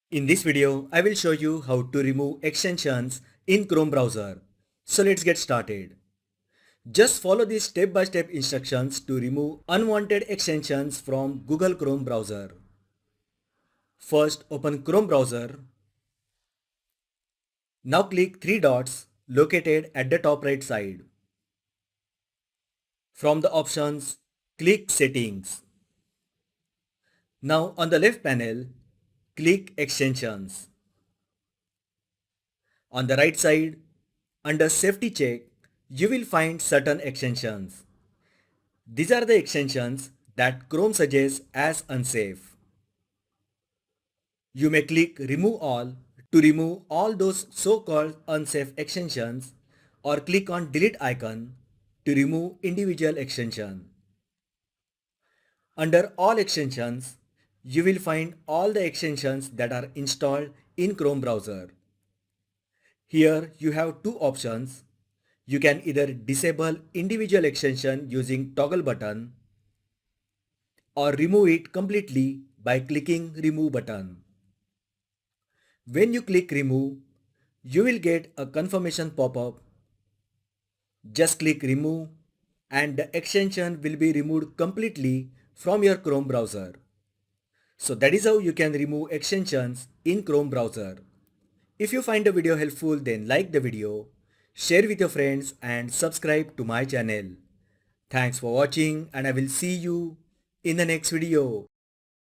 In this video, I will show you how to remove extensions in Chrome browser. So let's get started. Just follow these step-by-step instructions to remove unwanted extensions from Google Chrome browser. First, open Chrome browser. Now click three dots located at the top right side. From the options, click Settings. Now on the left panel, click Extensions. On the right side, under Safety Check, you will find certain extensions. These are the extensions that Chrome suggests as unsafe. You may click Remove All to remove all those so-called unsafe extensions, or click on Delete icon to remove individual extension. Under All Extensions, you will find all the extensions that are installed in Chrome browser. Here you have two options. You can either disable individual extension using toggle button or remove it completely by clicking Remove button. When you click Remove, you will get a confirmation pop-up. Just click Remove and the extension will be removed completely from your Chrome browser. So that is how you can remove extensions in Chrome browser. If you find the video helpful, then like the video, share with your friends and subscribe to my channel. Thanks for watching and I will see you in the next video.